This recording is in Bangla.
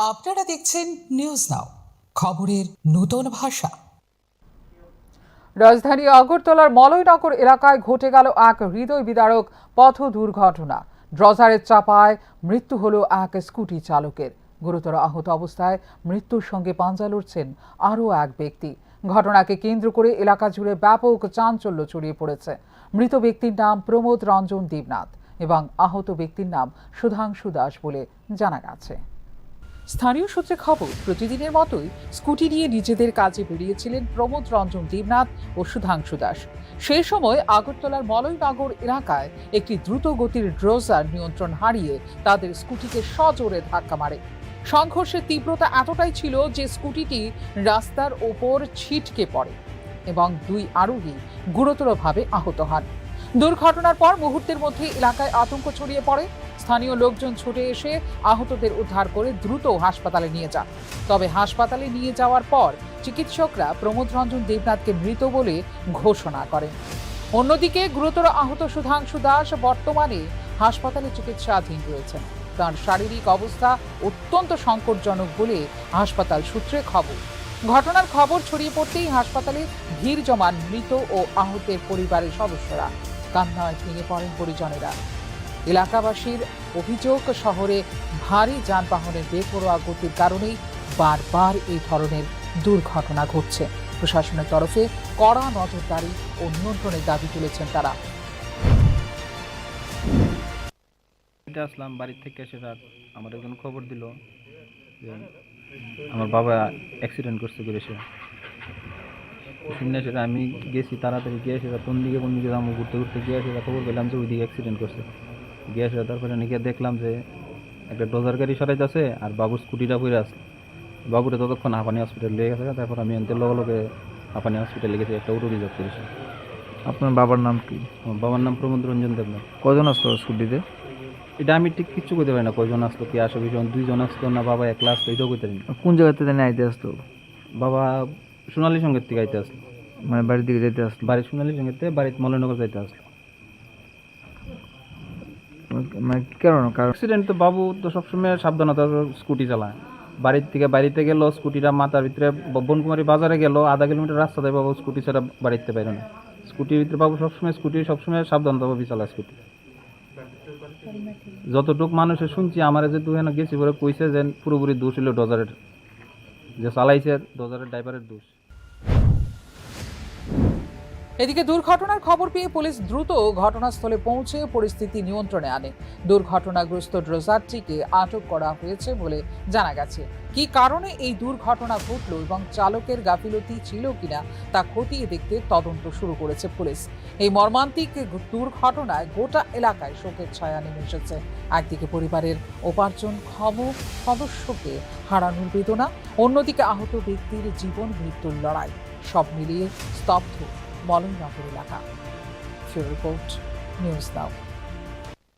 আপনারা দেখছেন নিউজ নাও, খবরের নতুন ভাষা। রাজধানী আগরতলার মলয়নগর এলাকায় ঘটে গেল এক হৃদয় বিদারক পথ দুর্ঘটনা। ড্রজারের চাপায় মৃত্যু হলো এক স্কুটি চালকের। গুরুতর আহত অবস্থায় মৃত্যুর সঙ্গে পাঞ্জা লড়ছেন আরও এক ব্যক্তি। ঘটনাকে কেন্দ্র করে এলাকা জুড়ে ব্যাপক চাঞ্চল্য ছড়িয়ে পড়েছে। মৃত ব্যক্তির নাম প্রমোদ রঞ্জন দেবনাথ এবং আহত ব্যক্তির নাম সুধাংশু দাস বলে জানা গেছে। স্থানীয় সূত্রে খবর, প্রতিদিনের মতোই স্কুটি নিয়ে নিজেদের কাজে বেরিয়েছিলেন প্রমোদ রঞ্জন দেবনাথ ও সুধাংশু দাস। সেই সময় আগরতলার মলয়নগর এলাকায় একটি দ্রুত গতির ড্রোজার নিয়ন্ত্রণ হারিয়ে তাদের স্কুটিকে সজোরে ধাক্কা মারে। সংঘর্ষের তীব্রতা এতটাই ছিল যে স্কুটিটি রাস্তার ওপর ছিটকে পড়ে এবং দুই আরোহী গুরুতরভাবে আহত হন। দুর্ঘটনার পর মুহূর্তের মধ্যে এলাকায় আতঙ্ক ছড়িয়ে পড়ে। স্থানীয় লোকজন ছুটে এসে আহতদের উদ্ধার করে দ্রুত হাসপাতালে নিয়ে যান। তবে হাসপাতালে নিয়ে যাওয়ার পর চিকিৎসকরা প্রমোদ রঞ্জন দেবনাথকে মৃত বলে ঘোষণা করেন। অন্যদিকে গুরুতর আহত সুধাংশু দাস বর্তমানে হাসপাতালে চিকিৎসাধীন রয়েছেন। তার শারীরিক অবস্থা অত্যন্ত সংকটজনক বলে হাসপাতাল সূত্রে খবর। ঘটনার খবর ছড়িয়ে পড়তেই হাসপাতালে ভিড় জমান মৃত ও আহতের পরিবারের সদস্যরা। কান্নায় ভেঙে পড়েন পরিজনেরা। এলাকাবাসীর অভিযোগ, শহরে ভারী যানবাহনের বেপরোয়া গতির কারণেই বারবার এই ধরনের দুর্ঘটনা ঘটছে। প্রশাসনের তরফে কড়া নজরদারি ও নিয়ন্ত্রণের দাবি তুলেছেন তারা। আসলাম বাড়ি থেকে এসে রাত আমার একজন খবর দিল যে আমার বাবা অ্যাক্সিডেন্ট করছে করে শুনে সেটা আমি গেছি, তাড়াতাড়ি গিয়ে এসে কোন দিকে যাবো, ঘুরতে ঘুরতে গিয়ে এসে খবর পেলাম যে ওইদিকে অ্যাক্সিডেন্ট করছে। গিয়ে এসে তারপরে গিয়ে দেখলাম যে একটা ডোজার গাড়ি সরাইতে আছে আর বাবুর স্কুটিটা পড়ে আসছে। বাবুরে ততক্ষণ হাঁপানি হসপিটাল লেগে গেছে। তারপর আমি এনতে লগে হাঁপানি হসপিটালে গেছি, একটা অটো রিজার্ভ করেছি। আপনার বাবার নাম কি? আমার বাবার নাম প্রমোদ রঞ্জন দেবনাথ। কজন আসতো স্কুটিতে? এটা আমি ঠিক কিচ্ছু করতে পারি না, কয়জন আসলো কি আসো ভীষণ, দুইজন আসতো না বাবা একলা আসতো, এটাও করতে পারি না। কোন জায়গা থেকে আইতে আসতো? বাবা সোনালী সঙ্গের থেকে আইতে আসলো, মানে বাড়ির দিকে যেতে আসতো? বাড়ির সোনালী সঙ্গের থেকে বাড়িতে মলয়নগর যাইতে আসলো। মানে কি কারণ? অ্যাক্সিডেন্ট তো বাবু তো সবসময় সাবধানতা স্কুটি চালায়। বাড়িতে গেল, স্কুটিটা মাথার ভিতরে বনকুমারী বাজারে গেল, আধা কিলোমিটার রাস্তা দেয় বাবু স্কুটি ছাড়া বাড়িতে পারে না। স্কুটির ভিতরে বাবু সবসময় সাবধানতাভাবে চালায় স্কুটি। যতটুক মানুষের শুনছি, আমার যেহেতু এখানে গেছি পরে কইছে যে পুরোপুরি দোষ হলো ডজারের, যে চালাইছে ডজারের ড্রাইভারের দোষ। এদিকে দুর্ঘটনার খবর পেয়ে পুলিশ দ্রুত ঘটনাস্থলে পৌঁছে পরিস্থিতি নিয়ন্ত্রণে আনে। দুর্ঘটনাগ্রস্ত ড্রোজারটিকে আটক করা হয়েছে বলে জানা গেছে। কি কারণে এই দুর্ঘটনা ঘটল এবং চালকের গাফিলতি ছিল কিনা তা খতিয়ে দেখতে তদন্ত শুরু করেছে পুলিশ। এই মর্মান্তিক দুর্ঘটনায় গোটা এলাকায় শোকের ছায়া নেমে এসেছে। একদিকে পরিবারের উপার্জনক্ষম সদস্যকে হারানোর বেদনা, অন্যদিকে আহত ব্যক্তির জীবন মৃত্যুর লড়াই। সব মিলিয়ে স্তব্ধ মলয়নগর এলাকা। Report news now.